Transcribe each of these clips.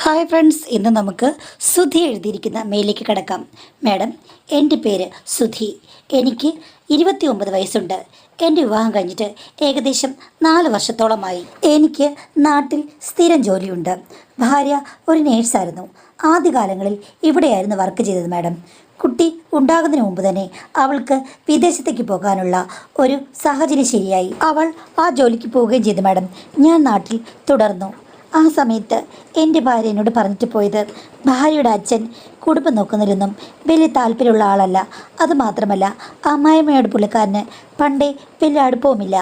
Hi friends, ഇന്ന് നമുക്ക് സുധി എഴുതിയിരിക്കുന്ന മെയിലേക്ക് കിടക്കാം. മാഡം, എൻ്റെ പേര് സുധി. എനിക്ക് 29 വയസ്സുണ്ട്. എൻ്റെ വിവാഹം കഴിഞ്ഞിട്ട് ഏകദേശം 4 വർഷത്തോളമായി. എനിക്ക് നാട്ടിൽ സ്ഥിരം ജോലിയുണ്ട്. ഭാര്യ ഒരു നേഴ്സായിരുന്നു. ആദ്യകാലങ്ങളിൽ ഇവിടെയായിരുന്നു വർക്ക് ചെയ്തത് മാഡം. കുട്ടി ഉണ്ടാകുന്നതിന് മുമ്പ് തന്നെ അവൾക്ക് വിദേശത്തേക്ക് പോകാനുള്ള ഒരു സാഹചര്യം ശരിയായി. അവൾ ആ ജോലിക്ക് പോവുകയും ചെയ്തു മാഡം. ഞാൻ നാട്ടിൽ തുടർന്നു. ആ സമയത്ത് എൻ്റെ ഭാര്യ എന്നോട് പറഞ്ഞിട്ട് പോയത്, ഭാര്യയുടെ അച്ഛൻ കുടുംബം നോക്കുന്നതിലൊന്നും വലിയ താല്പര്യമുള്ള ആളല്ല. അതുമാത്രമല്ല, അമ്മായിമ്മയോട് പുള്ളിക്കാരന് പണ്ടേ വലിയ അടുപ്പവുമില്ല.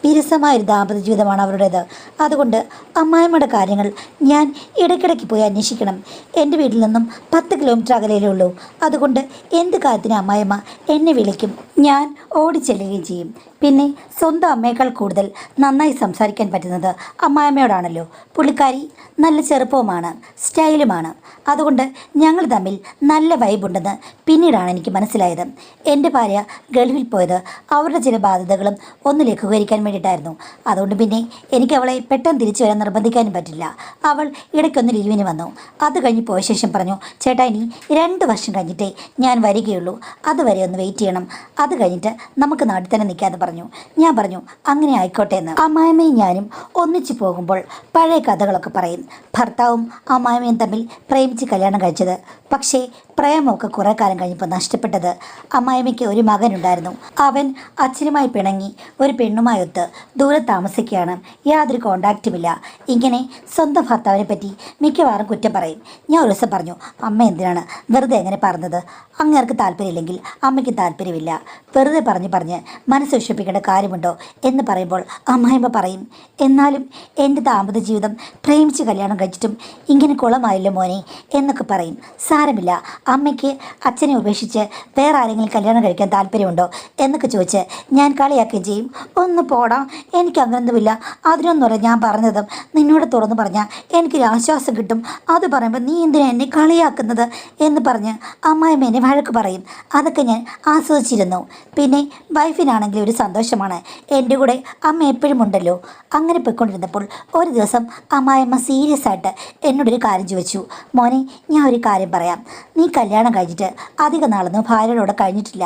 വിരസമായൊരു ദാമ്പത്യ ജീവിതമാണ് അവരുടേത്. അതുകൊണ്ട് അമ്മായിമ്മയുടെ കാര്യങ്ങൾ ഞാൻ ഇടയ്ക്കിടയ്ക്ക് പോയി അന്വേഷിക്കണം. എൻ്റെ വീട്ടിൽ നിന്നും 10 കിലോമീറ്റർ അകലെയേ ഉള്ളൂ. അതുകൊണ്ട് എന്ത് കാര്യത്തിന് അമ്മായിമ്മ എന്നെ വിളിക്കും. ഞാൻ ഓടിച്ചെല്ലുകയും ചെയ്യും. പിന്നെ സ്വന്തം അമ്മയേക്കാൾ കൂടുതൽ നന്നായി സംസാരിക്കാൻ പറ്റുന്നത് അമ്മായിമ്മയോടാണല്ലോ. പുള്ളിക്കാരി നല്ല ചെറുപ്പവുമാണ്, സ്റ്റൈലുമാണ്. അതുകൊണ്ട് ഞങ്ങൾ തമ്മിൽ നല്ല വൈബുണ്ടെന്ന് പിന്നീടാണ് എനിക്ക് മനസ്സിലായത്. എൻ്റെ ഭാര്യ ഗൾഫിൽ പോയത് അവരുടെ ചില ബാധ്യതകളും ഒന്ന് ലഘൂകരിക്കാൻ വേണ്ടിയിട്ടായിരുന്നു. അതുകൊണ്ട് പിന്നെ എനിക്ക് അവളെ പെട്ടെന്ന് തിരിച്ചു വരാൻ നിർബന്ധിക്കാനും പറ്റില്ല. അവൾ ഇടയ്ക്കൊന്ന് ലീവിന് വന്നു. അത് കഴിഞ്ഞ് പോയ ശേഷം പറഞ്ഞു, ചേട്ടാ ഇനി 2 വർഷം കഴിഞ്ഞിട്ടേ ഞാൻ വരികയുള്ളൂ. അതുവരെ ഒന്ന് വെയിറ്റ് ചെയ്യണം. അത് കഴിഞ്ഞിട്ട് നമുക്ക് നാട്ടിൽ തന്നെ നിൽക്കാമെന്ന് പറഞ്ഞു. ഞാൻ പറഞ്ഞു, അങ്ങനെ ആയിക്കോട്ടെ എന്ന്. അമ്മായിമ്മയും ഞാനും ഒന്നിച്ചു പോകുമ്പോൾ പഴയ കഥകളൊക്കെ പറയും. ഭർത്താവും അമ്മായിമ്മയും തമ്മിൽ പ്രേമിച്ച് കല്യാണം കഴിച്ചത്. പക്ഷേ പ്രേമമൊക്കെ കുറേ കാലം കഴിഞ്ഞപ്പോൾ നഷ്ടപ്പെട്ടത്. അമ്മായിമ്മയ്ക്ക് ഒരു മകനുണ്ടായിരുന്നു. അവൻ അച്ഛനുമായി പിണങ്ങി ഒരു പെണ്ണുമായൊത്ത് ദൂരെ താമസിക്കുകയാണ്. യാതൊരു കോണ്ടാക്റ്റുമില്ല. ഇങ്ങനെ സ്വന്തം ഭർത്താവിനെ പറ്റി മിക്കവാറും കുറ്റം പറയും. ഞാൻ ഒരു ദിവസം പറഞ്ഞു, അമ്മ എന്തിനാണ് വെറുതെ എങ്ങനെ പറഞ്ഞത്? അങ്ങേർക്ക് താല്പര്യമില്ലെങ്കിൽ അമ്മയ്ക്ക് താല്പര്യമില്ല. വെറുതെ പറഞ്ഞ് മനസ്സ് വിഷമിപ്പിക്കേണ്ട കാര്യമുണ്ടോ എന്ന് പറയുമ്പോൾ അമ്മായിമ്മ പറയും, എന്നാലും എൻ്റെ ദാമ്പത്യ ജീവിതം പ്രേമിച്ച് കല്യാണം കഴിച്ചിട്ടും ഇങ്ങനെ കുളമായില്ല മോനെ എന്നൊക്കെ പറയും. സാരമില്ല, അമ്മയ്ക്ക് അച്ഛനെ ഉപേക്ഷിച്ച് വേറെ ആരെങ്കിലും കല്യാണം കഴിക്കാൻ താല്പര്യമുണ്ടോ എന്നൊക്കെ ചോദിച്ച് ഞാൻ കളിയാക്കുകയും ചെയ്യും. ഒന്ന് പോടാ, എനിക്ക് അങ്ങനൊന്നുമില്ല. അതിനൊന്നുമല്ല ഞാൻ പറഞ്ഞതും. നിന്നോട് തുറന്നു പറഞ്ഞാൽ എനിക്കൊരു ആശ്വാസം കിട്ടും. അത് പറയുമ്പോൾ നീ എന്തിനാ എന്നെ കളിയാക്കുന്നത് എന്ന് പറഞ്ഞ് അമ്മായിമ്മ എന്നെ വഴക്ക് പറയും. അതൊക്കെ ഞാൻ ആസ്വദിച്ചിരുന്നു. പിന്നെ വൈഫിനാണെങ്കിൽ ഒരു സന്തോഷമാണ്, എൻ്റെ കൂടെ അമ്മ എപ്പോഴും ഉണ്ടല്ലോ. അങ്ങനെ പോയിക്കൊണ്ടിരുന്നപ്പോൾ ഒരു ദിവസം അമ്മായിമ്മ സീരിയസ് ആയിട്ട് എന്നോടൊരു കാര്യം ചോദിച്ചു. മോനെ, ഞാൻ ഒരു കാര്യം പറയാം. നീ കല്യാണം കഴിഞ്ഞിട്ട് അധിക നാളൊന്നും ഭാര്യയോടെ കഴിഞ്ഞിട്ടില്ല.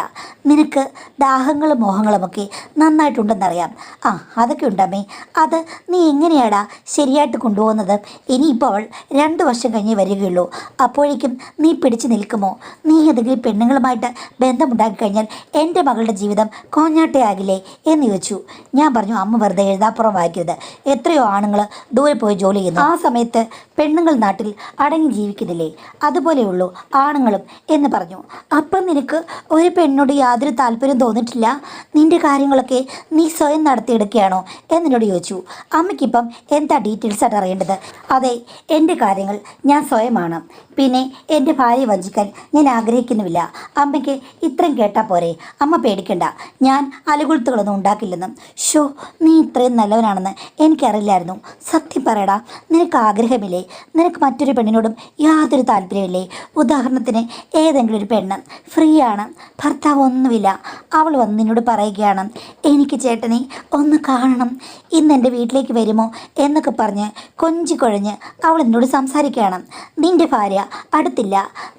നിനക്ക് ദാഹങ്ങളും മോഹങ്ങളുമൊക്കെ നന്നായിട്ടുണ്ടെന്നറിയാം. അതൊക്കെ ഉണ്ടമ്മേ. അത് നീ എങ്ങനെയാടാ ശരിയായിട്ട് കൊണ്ടുപോകുന്നത്? ഇനിയിപ്പോൾ അവൾ 2 വർഷം കഴിഞ്ഞേ വരികയുള്ളൂ. അപ്പോഴേക്കും നീ പിടിച്ചു നിൽക്കുമോ? നീ ഏതെങ്കിലും പെണ്ണുങ്ങളുമായിട്ട് ബന്ധമുണ്ടാക്കി കഴിഞ്ഞാൽ എൻ്റെ മകളുടെ ജീവിതം കോഞ്ഞാട്ടയാകില്ലേ എന്ന് ചോദിച്ചു. ഞാൻ പറഞ്ഞു, അമ്മ വെറുതെ എഴുതാപ്പുറം വായിക്കരുത്. എത്രയോ ആണുങ്ങൾ ദൂരെ പോയി ജോലി ചെയ്യുന്നു. ആ സമയത്ത് പെണ്ണുങ്ങൾ നാട്ടിൽ അടങ്ങി ജീവിക്കുന്നില്ലേ? അതുപോലെയുള്ളൂ ആണുങ്ങളും എന്ന് പറഞ്ഞു. അപ്പം നിനക്ക് ഒരു പെണ്ണോട് യാതൊരു താല്പര്യം തോന്നിയിട്ടില്ല? നിൻ്റെ കാര്യങ്ങളൊക്കെ നീ സ്വയം നടത്തിയെടുക്കുകയാണോ എന്നോട് ചോദിച്ചു. അമ്മയ്ക്കിപ്പം എന്താ ഡീറ്റെയിൽസ് ആയിട്ട് അറിയേണ്ടത്? അതെ, എൻ്റെ കാര്യങ്ങൾ ഞാൻ സ്വയമാണ്. പിന്നെ എൻ്റെ ഭാര്യയെ വഞ്ചിക്കാൻ ഞാൻ ആഗ്രഹിക്കുന്നുമില്ല. അമ്മയ്ക്ക് ഇത്രയും കേട്ടാൽ പോരെ. അമ്മ പേടിക്കണ്ട, ഞാൻ അലകുലത്തുകളൊന്നും ഉണ്ടാക്കില്ലെന്നും. ഷോ, നീ ഇത്രയും നല്ലവനാണെന്ന് എനിക്കറിയില്ലായിരുന്നു. സത്യം പറയടാ, നിനക്ക് ആഗ്രഹമില്ലേ? നിനക്ക് മറ്റൊരു പെണ്ണിനോടും യാതൊരു താല്പര്യമില്ലേ? ഉദാഹരണത്തിന് ഏതെങ്കിലും ഒരു പെണ്ണ് ഫ്രീ ആണ്, ഭർത്താവ് ഒന്നുമില്ല, അവൾ വന്ന് നിന്നോട് പറയുകയാണ്, എനിക്ക് ചേട്ടനെ ഒന്ന് കാണണം, ഇന്ന് എൻ്റെ വീട്ടിലേക്ക് വരുമോ എന്നൊക്കെ പറഞ്ഞ് കൊഞ്ചിക്കൊഴഞ്ഞ് അവൾ എന്നോട് സംസാരിക്കുകയാണ്. നിൻ്റെ ഭാര്യ അടുത്തില്ല,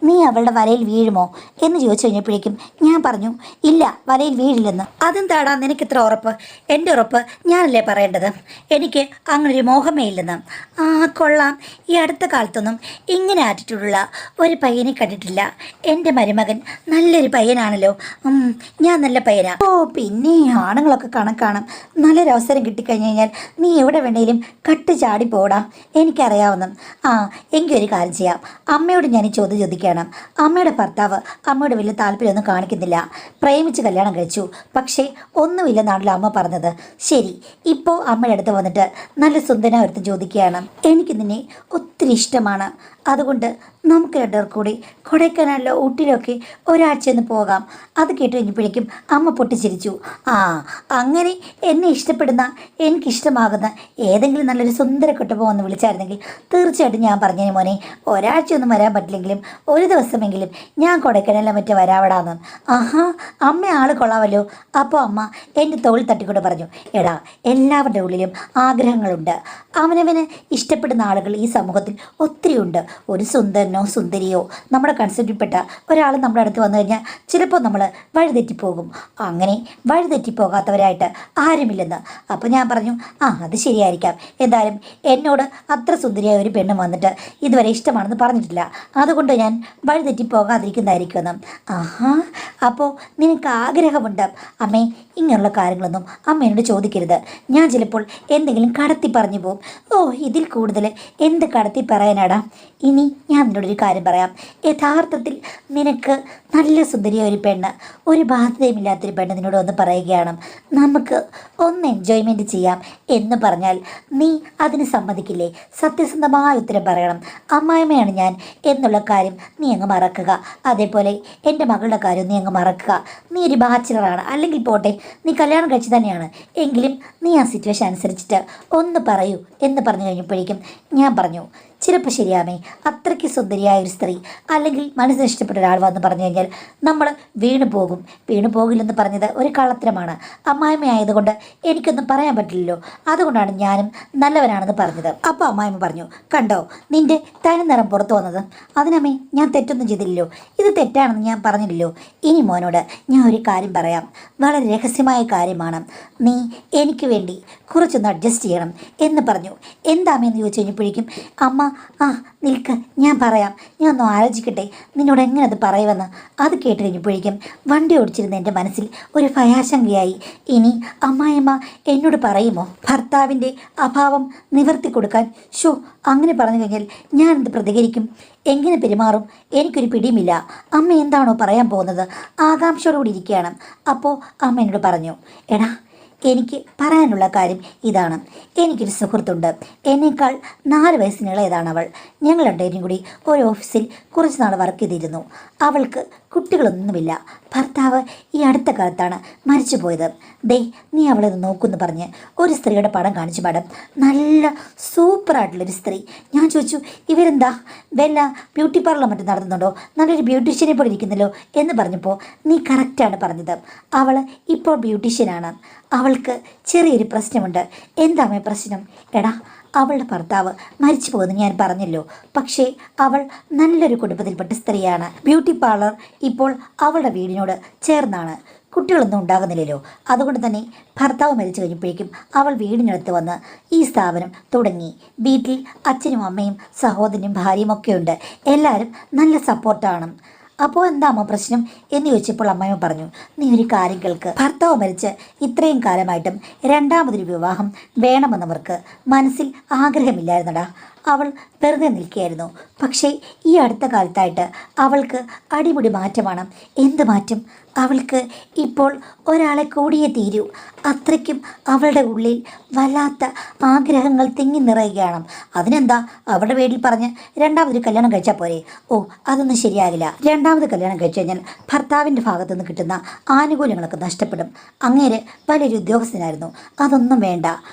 നീ അവളുടെ വലയിൽ വീഴുമോ എന്ന് ചോദിച്ചു കഴിഞ്ഞപ്പോഴേക്കും ഞാൻ പറഞ്ഞു, ഇല്ല, വലയിൽ വീഴില്ലെന്ന്. അതെന്താടാ നിനക്ക് ഇത്ര ഉറപ്പ്? എൻ്റെ ഉറപ്പ് ഞാനല്ലേ പറയേണ്ടത്? എനിക്ക് അങ്ങനൊരു മോഹമേ ഇല്ലെന്ന്. കൊള്ളാം, ഈ അടുത്ത കാലത്തൊന്നും ഇങ്ങനെ ആറ്റിറ്റ്യൂഡുള്ള ഒരു പയ്യനെ കണ്ടിട്ടില്ല. എൻ്റെ മരുമകൻ നല്ലൊരു പയ്യനാണല്ലോ. ഞാൻ നല്ല പയ്യനാ. പിന്നെ ആണുങ്ങളൊക്കെ കണക്കാണ്. നല്ലൊരു അവസരം കിട്ടിക്കഴിഞ്ഞ് കഴിഞ്ഞാൽ നീ എവിടെ വേണേലും കട്ട് ചാടി പോടാം, എനിക്കറിയാവുന്ന. എങ്കിൽ ഒരു കാര്യം ചെയ്യാം. അമ്മയോട് ഞാൻ ഈ ചോദ്യം ചോദിക്കുകയാണ്. അമ്മയുടെ ഭർത്താവ് അമ്മയോട് വലിയ താല്പര്യമൊന്നും കാണിക്കുന്നില്ല. പ്രേമിച്ച് കല്യാണം കഴിച്ചു, പക്ഷേ ഒന്നുമില്ലെന്നാണല്ലോ അമ്മ പറഞ്ഞത്. ശരി, ഇപ്പോൾ അമ്മയുടെ അടുത്ത് വന്നിട്ട് നല്ല സുന്ദരനായ ഒരുത്തൻ ചോദിക്കുകയാണ്, എനിക്ക് നിന്നെ ഒത്തിരി ഇഷ്ടമാണ്, അതുകൊണ്ട് നമുക്ക് രണ്ടുപേർ കൂടി കൊടൈക്കനാലിലോ ഊട്ടിയിലൊക്കെ ഒരാഴ്ച പോകാം. അത് കേട്ട് കഴിഞ്ഞപ്പോഴേക്കും അമ്മ പൊട്ടിച്ചിരിച്ചു. ആ, അങ്ങനെ എന്നെ ഇഷ്ടപ്പെടുന്ന, എനിക്കിഷ്ടമാകുന്ന ഏതെങ്കിലും നല്ലൊരു സുന്ദര കുട്ടപ്പം ഒന്ന് വിളിച്ചായിരുന്നെങ്കിൽ തീർച്ചയായിട്ടും ഞാൻ പറഞ്ഞു മോനെ, ഒരാഴ്ചയൊന്നും വരാൻ പറ്റില്ലെങ്കിലും ഒരു ദിവസമെങ്കിലും ഞാൻ കൊടൈക്കനാലിലെ മറ്റേ വരാവിടാന്ന്. ആഹാ, അമ്മ ആള് കൊള്ളാമല്ലോ. അപ്പോൾ അമ്മ എൻ്റെ തോളിൽ തട്ടിക്കൊണ്ട് പറഞ്ഞു, എടാ, എല്ലാവരുടെ ഉള്ളിലും ആഗ്രഹങ്ങളുണ്ട്. അവനവന് ഇഷ്ടപ്പെടുന്ന ആളുകൾ ഈ സമൂഹത്തിൽ ഒത്തിരി ഉണ്ട്. ഒരു സുന്ദരനോ സുന്ദരിയോ നമ്മുടെ കൺസെപ്റ്റിൽപ്പെട്ട ഒരാൾ നമ്മുടെ അടുത്ത് വന്നു കഴിഞ്ഞാൽ ചിലപ്പോൾ നമ്മൾ വഴിതെറ്റിപ്പോകും. അങ്ങനെ വഴിതെറ്റിപ്പോകാത്തവരായിട്ട് ആരുമില്ലെന്ന്. അപ്പോൾ ഞാൻ പറഞ്ഞു, അത് ശരിയായിരിക്കാം. എന്തായാലും എന്നോട് അത്ര സുന്ദരിയായ ഒരു പെണ്ണ് വന്നിട്ട് ഇതുവരെ ഇഷ്ടമാണെന്ന് പറഞ്ഞിട്ടില്ല. അതുകൊണ്ട് ഞാൻ വഴിതെറ്റിപ്പോകാതിരിക്കുന്നതായിരിക്കുമെന്ന്. ആഹാ, അപ്പോൾ നിനക്ക് ആഗ്രഹമുണ്ട്. അമ്മേ, ഇങ്ങനെയുള്ള കാര്യങ്ങളൊന്നും അമ്മ എന്നോട് ചോദിക്കരുത്. ഞാൻ ചിലപ്പോൾ എന്തെങ്കിലും കടത്തി പറഞ്ഞു പോകും. ഓ, ഇതിൽ കൂടുതൽ എന്ത് കടത്തി പറയാനാടാ? ഇനി ഞാൻ നിന്നോടൊരു കാര്യം പറയാം. യഥാർത്ഥത്തിൽ നിനക്ക് നല്ല സുന്ദരിയായ ഒരു പെണ്ണ്, ഒരു ബാധ്യതയുമില്ലാത്തൊരു പെണ്ണ് നിന്നോട് ഒന്ന് പറയുകയാണ്, നമുക്ക് ഒന്ന് എൻജോയ്മെൻറ്റ് ചെയ്യാം എന്ന് പറഞ്ഞാൽ നീ അതിന് സമ്മതിക്കില്ലേ? സത്യസന്ധമായ ഉത്തരം പറയണം. അമ്മായിമ്മയാണ് ഞാൻ എന്നുള്ള കാര്യം നീ അങ്ങ് മറക്കുക. അതേപോലെ എൻ്റെ മകളുടെ കാര്യം നീ അങ്ങ് മറക്കുക. നീ ഒരു ബാച്ചിലറാണ്, അല്ലെങ്കിൽ പോട്ടെ, നീ കല്യാണം കഴിച്ച് തന്നെയാണ്, എങ്കിലും നീ ആ സിറ്റുവേഷൻ അനുസരിച്ചിട്ട് ഒന്ന് പറയൂ എന്ന് പറഞ്ഞു കഴിഞ്ഞപ്പോഴേക്കും ഞാൻ പറഞ്ഞു, ചിലപ്പോൾ ശരിയാമേ, അത്രയ്ക്ക് സുന്ദരിയായ ഒരു സ്ത്രീ അല്ലെങ്കിൽ മനസ്സിന് ഇഷ്ടപ്പെട്ട ഒരാൾ വന്ന് പറഞ്ഞു കഴിഞ്ഞാൽ നമ്മൾ വീണു പോകും. വീണു പോകില്ലെന്ന് പറഞ്ഞത് ഒരു കള്ളത്തരമാണ്. അമ്മായിമ്മയായതുകൊണ്ട് എനിക്കൊന്നും പറയാൻ പറ്റില്ലല്ലോ. അതുകൊണ്ടാണ് ഞാനും നല്ലവനാണെന്ന് പറഞ്ഞത്. അപ്പോൾ അമ്മായിമ്മ പറഞ്ഞു, കണ്ടോ നിൻ്റെ തനി നിറം പുറത്തു വന്നത്? അതിനമ്മേ, ഞാൻ തെറ്റൊന്നും ചെയ്തില്ലല്ലോ. ഇത് തെറ്റാണെന്ന് ഞാൻ പറഞ്ഞില്ലല്ലോ. ഇനി മോനോട് ഞാൻ ഒരു കാര്യം പറയാം. വളരെ രഹസ്യമായ കാര്യമാണ്. നീ എനിക്ക് വേണ്ടി കുറച്ചൊന്ന് അഡ്ജസ്റ്റ് ചെയ്യണം എന്ന് പറഞ്ഞു. എന്താമെന്ന് ചോദിച്ചു കഴിഞ്ഞപ്പോഴേക്കും അമ്മ, നിൽക്ക്, ഞാൻ പറയാം, ഞാൻ ഒന്ന് ആലോചിക്കട്ടെ നിന്നോട് എങ്ങനെ അത് പറയുമെന്ന്. അത് കേട്ട് കഴിഞ്ഞപ്പോഴേക്കും വണ്ടി ഓടിച്ചിരുന്ന എൻ്റെ മനസ്സിൽ ഒരു ഭയാശങ്കയായി. ഇനി അമ്മായിയമ്മ എന്നോട് പറയുമോ ഭർത്താവിൻ്റെ അഭാവം നിവർത്തി കൊടുക്കാൻ? അങ്ങനെ പറഞ്ഞു കഴിഞ്ഞാൽ ഞാൻ എന്ത് പ്രതികരിക്കും, എങ്ങനെ പെരുമാറും? എനിക്കൊരു പിടിയുമില്ല. അമ്മ എന്താണോ പറയാൻ പോകുന്നത് ആകാംക്ഷയോടുകൂടി ഇരിക്കുകയാണ്. അപ്പോൾ അമ്മ എന്നോട് പറഞ്ഞു, എടാ, എനിക്ക് പറയാനുള്ള കാര്യം ഇതാണ്. എനിക്കൊരു സുഹൃത്തുണ്ട്. എന്നേക്കാൾ 4 വയസ്സിനിളയതാണ് അവൾ. ഞങ്ങൾ രണ്ടുപേരും കൂടി ഒരു ഓഫീസിൽ കുറച്ച് നാൾ വർക്ക് ചെയ്തിരുന്നു. അവൾക്ക് കുട്ടികളൊന്നുമില്ല. ഭർത്താവ് ഈ അടുത്ത കാലത്താണ് മരിച്ചു പോയത്. നീ അവളെ നോക്കുമെന്ന് പറഞ്ഞ് ഒരു സ്ത്രീയുടെ പടം കാണിച്ചു. മാഡം, നല്ല സൂപ്പറായിട്ടുള്ളൊരു സ്ത്രീ. ഞാൻ ചോദിച്ചു, ഇവരെന്താ വല്ല ബ്യൂട്ടി പാർലർ മറ്റും നടത്തുന്നുണ്ടോ? നല്ലൊരു ബ്യൂട്ടീഷ്യനെ പോലെ ഇരിക്കുന്നല്ലോ എന്ന് പറഞ്ഞപ്പോൾ നീ കറക്റ്റാണ് പറഞ്ഞത്. അവൾ ഇപ്പോൾ ബ്യൂട്ടീഷ്യനാണ്. അവൾക്ക് ചെറിയൊരു പ്രശ്നമുണ്ട്. എന്താമേ പ്രശ്നം? എടാ, അവളുടെ ഭർത്താവ് മരിച്ചു പോകുന്നു ഞാൻ പറഞ്ഞല്ലോ. പക്ഷേ അവൾ നല്ലൊരു കുടുംബത്തിൽപ്പെട്ട സ്ത്രീയാണ്. ബ്യൂട്ടി പാർലർ ഇപ്പോൾ അവളുടെ വീടിനോട് ചേർന്നാണ്. കുട്ടികളൊന്നും ഉണ്ടാകുന്നില്ലല്ലോ. അതുകൊണ്ട് തന്നെ ഭർത്താവ് മരിച്ചു കഴിഞ്ഞപ്പോഴേക്കും അവൾ വീടിനടുത്ത് വന്ന് ഈ സ്ഥാപനം തുടങ്ങി. വീട്ടിൽ അച്ഛനും അമ്മയും സഹോദരനും ഭാര്യയും ഒക്കെ ഉണ്ട്. എല്ലാവരും നല്ല സപ്പോർട്ടാണ്. അപ്പോൾ എന്താമോ പ്രശ്നം എന്ന് ചോദിച്ചപ്പോൾ അമ്മയും പറഞ്ഞു, നീ ഒരു കാര്യം കേൾക്ക്. ഭർത്താവ് മരിച്ച് ഇത്രയും കാലമായിട്ടും രണ്ടാമതൊരു വിവാഹം വേണമെന്നവർക്ക് മനസ്സിൽ ആഗ്രഹമില്ലായിരുന്നടാ. അവൾ വെറുതെ നിൽക്കുകയായിരുന്നു. പക്ഷേ ഈ അടുത്ത കാലത്തായിട്ട് അവൾക്ക് അടിമുടി മാറ്റമാണ്. എന്ത് മാറ്റം? അവൾക്ക് ഇപ്പോൾ ഒരാളെ കൂടിയേ തീരൂ. അത്രയ്ക്കും അവളുടെ ഉള്ളിൽ വല്ലാത്ത ആഗ്രഹങ്ങൾ തിങ്ങി നിറയുകയാണ്. അതിനെന്താ, അവളുടെ വീട്ടിൽ പറഞ്ഞ് രണ്ടാമതൊരു കല്യാണം കഴിച്ചാൽ പോരെ? അതൊന്നും ശരിയാകില്ല. രണ്ടാമത് കല്യാണം കഴിച്ചു കഴിഞ്ഞാൽ ഭർത്താവിൻ്റെ ഭാഗത്തു നിന്ന് കിട്ടുന്ന ആനുകൂല്യങ്ങളൊക്കെ നഷ്ടപ്പെടും. അങ്ങേര് വലിയൊരു ഉദ്യോഗസ്ഥനായിരുന്നു. അതൊന്നും വേണ്ട.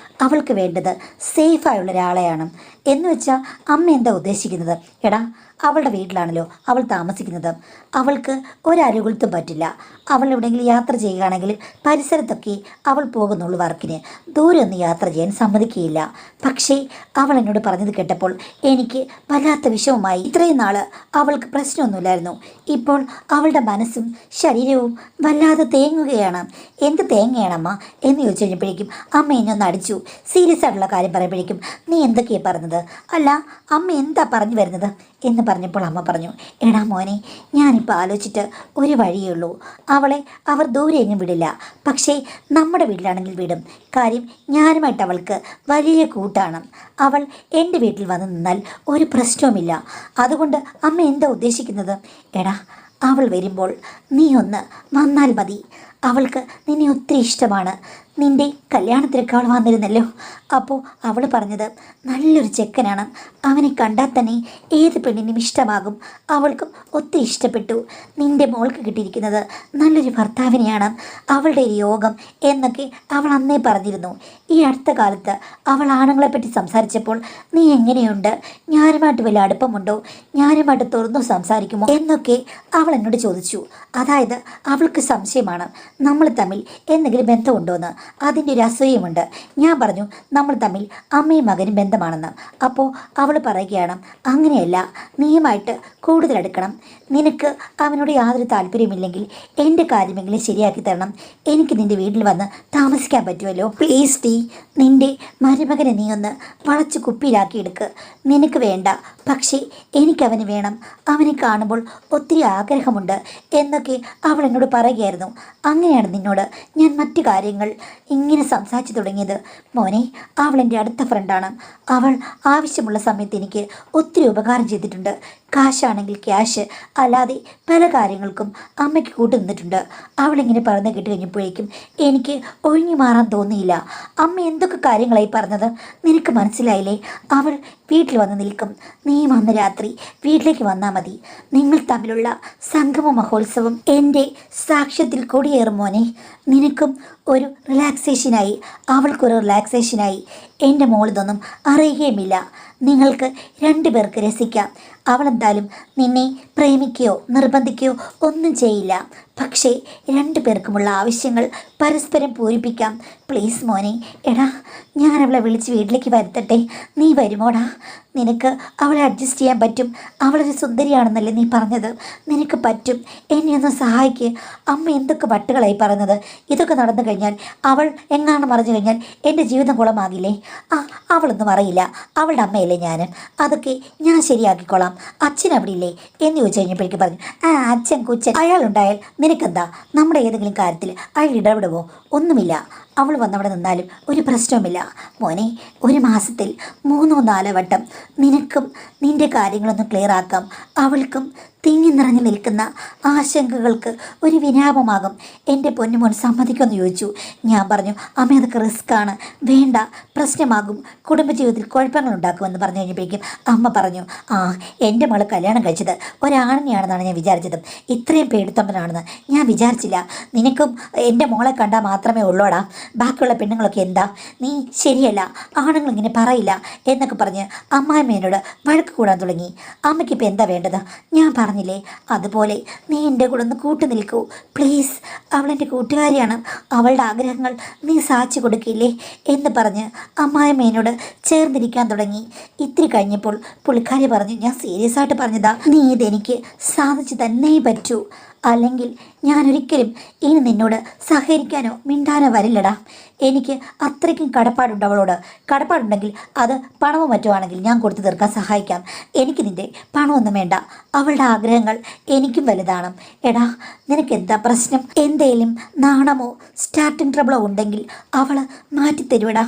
അവൾക്ക് വേണ്ടത് സേഫായുള്ള ഒരാളെയാണ്. എന്ന് വെച്ചാൽ അമ്മ എന്താ ഉദ്ദേശിക്കുന്നത്? എടാ, അവളുടെ വീട്ടിലാണല്ലോ അവൾ താമസിക്കുന്നത്. അവൾക്ക് ഒരരുകുലത്തും പറ്റില്ല. അവൾ എവിടെയെങ്കിലും യാത്ര ചെയ്യുകയാണെങ്കിൽ പരിസരത്തൊക്കെ അവൾ പോകുന്നുള്ളൂ വർക്കിന്. ദൂരെ ഒന്നും യാത്ര ചെയ്യാൻ സമ്മതിക്കുകയില്ല. പക്ഷേ അവൾ എന്നോട് പറഞ്ഞത് കേട്ടപ്പോൾ എനിക്ക് വല്ലാത്ത വിഷമമായി. ഇത്രയും നാൾ അവൾക്ക് പ്രശ്നമൊന്നുമില്ലായിരുന്നു. ഇപ്പോൾ അവളുടെ മനസ്സും ശരീരവും വല്ലാതെ തേങ്ങുകയാണ്. എന്ത് തേങ്ങയാണമ്മ എന്ന് ചോദിച്ചു കഴിഞ്ഞപ്പോഴേക്കും അമ്മ എന്നെ ഒന്ന് അടിച്ചു. സീരിയസ് ആയിട്ടുള്ള കാര്യം പറയുമ്പോഴേക്കും നീ എന്തൊക്കെയാണ് പറഞ്ഞത്? അല്ല, അമ്മ എന്താ പറഞ്ഞു വരുന്നത് എന്ന് പറഞ്ഞപ്പോൾ അമ്മ പറഞ്ഞു, എടാ മോനെ, ഞാനിപ്പോൾ ആലോചിച്ചിട്ട് ഒരു വഴിയേ ഉള്ളൂ. അവളെ അവർ ദൂരെ എങ്ങും വിടില്ല. പക്ഷേ നമ്മുടെ വീട്ടിലാണെങ്കിൽ വിടും. കാര്യം ഞാനുമായിട്ട് അവൾക്ക് വലിയ കൂട്ടാണ്. അവൾ എൻ്റെ വീട്ടിൽ വന്ന് നിന്നാൽ ഒരു പ്രശ്നവുമില്ല. അതുകൊണ്ട് അമ്മ എന്താ ഉദ്ദേശിക്കുന്നത്? എടാ, അവൾ വരുമ്പോൾ നീ ഒന്ന് വന്നാൽ മതി. അവൾക്ക് നിന്നെ ഒത്തിരി ഇഷ്ടമാണ്. നിന്റെ കല്യാണത്തിനൊക്കെ അവൾ വന്നിരുന്നല്ലോ. അപ്പോൾ അവൾ പറഞ്ഞത് നല്ലൊരു ചെക്കനാണ്, അവനെ കണ്ടാൽ തന്നെ ഏത് പെണ്ണിനും ഇഷ്ടമാകും, അവൾക്കും ഒത്തിരി ഇഷ്ടപ്പെട്ടു. നിന്റെ മോൾക്ക് കിട്ടിയിരിക്കുന്നത് നല്ലൊരു ഭർത്താവിനെയാണ്, അവളുടെ ഒരു യോഗം എന്നൊക്കെ അവൾ അന്നേ പറഞ്ഞിരുന്നു. ഈ അടുത്ത കാലത്ത് അവൾ ആണുങ്ങളെപ്പറ്റി സംസാരിച്ചപ്പോൾ നീ എങ്ങനെയുണ്ട്, ഞാനുമായിട്ട് വല്ല അടുപ്പമുണ്ടോ, ഞാനുമായിട്ട് തുറന്നു സംസാരിക്കുമോ എന്നൊക്കെ അവൾ എന്നോട് ചോദിച്ചു. അതായത് അവൾക്ക് സംശയമാണ് നമ്മൾ തമ്മിൽ എന്തെങ്കിലും ബന്ധമുണ്ടോയെന്ന്, അതിൻ്റെ ഒരു അസൂയമുണ്ട്. ഞാൻ പറഞ്ഞു നമ്മൾ തമ്മിൽ അമ്മയും മകനും ബന്ധമാണെന്ന്. അപ്പോൾ അവൾ പറയുകയാണ് അങ്ങനെയല്ല, നീയുമായിട്ട് കൂടുതൽ അടുക്കണം, നിനക്ക് അവനോട് യാതൊരു താല്പര്യമില്ലെങ്കിൽ എൻ്റെ കാര്യമെങ്കിലും ശരിയാക്കി തരണം, എനിക്ക് നിൻ്റെ വീട്ടിൽ വന്ന് താമസിക്കാൻ പറ്റുമല്ലോ, പ്ലീസ് ടീ, നിൻ്റെ മരുമകനെ നീ ഒന്ന് വളച്ച് കുപ്പിയിലാക്കിയെടുക്ക്, നിനക്ക് വേണ്ട പക്ഷേ എനിക്കവന് വേണം, അവനെ കാണുമ്പോൾ ഒത്തിരി ആഗ്രഹമുണ്ട് എന്നൊക്കെ അവൾ എന്നോട് പറയുകയായിരുന്നു. അങ്ങനെയാണ് നിന്നോട് ഞാൻ മറ്റു കാര്യങ്ങൾ ഇങ്ങനെ സംസാരിച്ചു തുടങ്ങിയത്. മോനെ, അവൾ എൻ്റെ അടുത്ത ഫ്രണ്ടാണ്, അവൾ ആവശ്യമുള്ള സമയത്ത് എനിക്ക് ഒത്തിരി ഉപകാരം ചെയ്തിട്ടുണ്ട്. കാശാണെങ്കിൽ ക്യാഷ്, അല്ലാതെ പല കാര്യങ്ങൾക്കും അമ്മയ്ക്ക് കൂട്ടു നിന്നിട്ടുണ്ട്. അവളിങ്ങനെ പറഞ്ഞു കേട്ട് കഴിഞ്ഞപ്പോഴേക്കും എനിക്ക് ഒഴിഞ്ഞു മാറാൻ തോന്നിയില്ല. അമ്മ എന്തൊക്കെ കാര്യങ്ങളായി പറഞ്ഞത് നിനക്ക് മനസ്സിലായില്ലേ? അവൾ വീട്ടിൽ വന്ന് നിൽക്കും, നീ വന്ന് രാത്രി വീട്ടിലേക്ക് വന്നാൽ മതി, നിങ്ങൾ തമ്മിലുള്ള സംഗമ മഹോത്സവം എൻ്റെ സാക്ഷ്യത്തിൽ കൊടിയേറും മോനെ. നിനക്കും ഒരു റിലാക്സേഷനായി, അവൾക്കൊരു റിലാക്സേഷനായി. എൻ്റെ മോളിതൊന്നും അറിയുകയുമില്ല, നിങ്ങൾക്ക് രണ്ടുപേർക്ക് രസിക്കാം. അവളെന്തായാലും നിന്നെ പ്രേമിക്കുകയോ നിർബന്ധിക്കുകയോ ഒന്നും ചെയ്യില്ല. പക്ഷേ രണ്ടു പേർക്കുമുള്ള ആവശ്യങ്ങൾ പരസ്പരം പൂരിപ്പിക്കാം. പ്ലീസ് മോനെ. എടാ, ഞാൻ അവളെ വിളിച്ച് വീട്ടിലേക്ക് വരുത്തട്ടെ, നീ വരുമോടാ? നിനക്ക് അവളെ അഡ്ജസ്റ്റ് ചെയ്യാൻ പറ്റും, അവളൊരു സുന്ദരിയാണെന്നല്ലേ നീ പറഞ്ഞത്, നിനക്ക് പറ്റും, എന്നെ ഒന്ന് സഹായിക്ക്. അമ്മ എന്തൊക്കെ വട്ടുകളായി പറയുന്നത്. ഇതൊക്കെ നടന്നു കഴിഞ്ഞാൽ, അവൾ എങ്ങാണ് മറിഞ്ഞു കഴിഞ്ഞാൽ എൻ്റെ ജീവിതം കുളമാകില്ലേ? അവളൊന്നും അറിയില്ല, അവളുടെ അമ്മയല്ലേ ഞാൻ, അതൊക്കെ ഞാൻ ശരിയാക്കിക്കോളാം. അച്ഛൻ അവിടെ ഇല്ലേ എന്ന് ചോദിച്ചു കഴിഞ്ഞപ്പോഴേക്ക് പറഞ്ഞു, അച്ഛൻ കുച്ചൻ അയാളുണ്ടായാൽ നിനക്കെന്താ? നമ്മുടെ ഏതെങ്കിലും കാര്യത്തിൽ അയാൾ ഇടപെടുമോ? ഒന്നുമില്ല. അവൾ വന്നവിടെ നിന്നാലും ഒരു പ്രശ്നവുമില്ല മോനെ. ഒരു മാസത്തിൽ 3-4 വട്ടം നിനക്കും നിൻ്റെ കാര്യങ്ങളൊന്ന് ക്ലിയർ ആക്കാം. അവൾക്കും തിങ്ങി നിറഞ്ഞു നിൽക്കുന്ന ആശങ്കകൾക്ക് ഒരു വിരാമമാകും. എൻ്റെ പൊന്നുമോൻ സമ്മതിക്കുമെന്ന് ചോദിച്ചു. ഞാൻ പറഞ്ഞു അമ്മ അതൊക്കെ റിസ്ക്കാണ്, വേണ്ട, പ്രശ്നമാകും, കുടുംബജീവിതത്തിൽ കുഴപ്പങ്ങൾ ഉണ്ടാക്കുമെന്ന് പറഞ്ഞു കഴിഞ്ഞപ്പോഴേക്കും അമ്മ പറഞ്ഞു, എൻ്റെ മകൾ കല്യാണം കഴിച്ചത് ഒരാണിനെയാണെന്നാണ് ഞാൻ വിചാരിച്ചത്, ഇത്രയും പേടിത്തൊണ്ടനാണെന്ന് ഞാൻ വിചാരിച്ചില്ല. നിനക്കും എൻ്റെ മോളെ കണ്ടാൽ മാത്രമേ ഉള്ളൂടാ, ബാക്കിയുള്ള പെണ്ണുങ്ങളൊക്കെ എന്താ, നീ ശരിയല്ല, ആണുങ്ങൾ ഇങ്ങനെ പറയില്ല എന്നൊക്കെ പറഞ്ഞ് അമ്മായിമ്മേനോട് വഴക്ക് കൂടാൻ തുടങ്ങി. അമ്മയ്ക്കിപ്പോൾ എന്താ വേണ്ടത്? ഞാൻ പറഞ്ഞില്ലേ, അതുപോലെ നീ എൻ്റെ കൂടെ ഒന്ന് കൂട്ടു നിൽക്കൂ പ്ലീസ്, അവളെൻ്റെ കൂട്ടുകാരിയാണ്, അവളുടെ ആഗ്രഹങ്ങൾ നീ സാധിച്ചു കൊടുക്കില്ലേ എന്ന് പറഞ്ഞ് അമ്മായിമ്മേനോട് ചേർന്നിരിക്കാൻ തുടങ്ങി. ഇത്തിരി കഴിഞ്ഞപ്പോൾ പുള്ളിക്കാരി പറഞ്ഞു, ഞാൻ സീരിയസ് ആയിട്ട് പറഞ്ഞതാ, നീ ഇതെനിക്ക് സാധിച്ചു തന്നേ പറ്റൂ, അല്ലെങ്കിൽ ഞാനൊരിക്കലും ഇനി നിന്നോട് സഹകരിക്കാനോ മിണ്ടാനോ വരില്ലടാ. എനിക്ക് അത്രയ്ക്കും കടപ്പാടുണ്ട് അവളോട്. കടപ്പാടുണ്ടെങ്കിൽ അത് പണമോ മറ്റോ ആണെങ്കിൽ ഞാൻ കൊടുത്തു തീർക്കാൻ സഹായിക്കാം. എനിക്ക് നിൻ്റെ പണമൊന്നും വേണ്ട, അവളുടെ ആഗ്രഹങ്ങൾ എനിക്കും വലുതാണ്. എടാ, നിനക്കെന്താ പ്രശ്നം? എന്തേലും നാണമോ സ്റ്റാർട്ടിങ് ട്രബിളോ ഉണ്ടെങ്കിൽ അവൾ മാറ്റിത്തരുവടാ.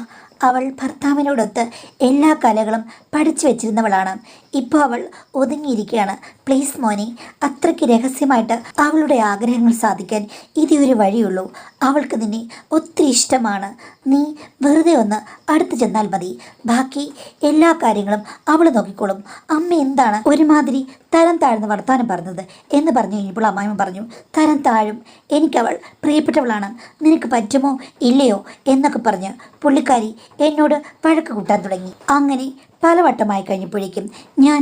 അവൾ ഭർത്താവിനോടൊത്ത് എല്ലാ കലകളും പഠിച്ചു വെച്ചിരുന്നവളാണ്. ഇപ്പോൾ അവൾ ഒതുങ്ങിയിരിക്കുകയാണ്. പ്ലീസ് മോനെ, അത്രയ്ക്ക് രഹസ്യമായിട്ട് അവളുടെ ആഗ്രഹങ്ങൾ സാധിക്കാൻ ഇതേ ഒരു വഴിയുള്ളൂ. അവൾക്ക് നിന്നെ ഒത്തിരി ഇഷ്ടമാണ്. നീ വെറുതെ ഒന്ന് അടുത്ത് ചെന്നാൽ മതി, ബാക്കി എല്ലാ കാര്യങ്ങളും അവൾ നോക്കിക്കോളും. അമ്മ എന്താണ് ഒരുമാതിരി തരം താഴ്ന്ന വർത്താനം പറഞ്ഞത് എന്ന് പറഞ്ഞു കഴിഞ്ഞപ്പോൾ അമ്മായിമ്മ പറഞ്ഞു, തരം താഴും, എനിക്കവൾ പ്രിയപ്പെട്ടവളാണ്, നിനക്ക് പറ്റുമോ ഇല്ലയോ എന്നൊക്കെ പറഞ്ഞ് പുള്ളിക്കാരി എന്നോട് വഴക്ക് കൂട്ടാൻ തുടങ്ങി. അങ്ങനെ പലവട്ടമായി കഴിഞ്ഞപ്പോഴേക്കും ഞാൻ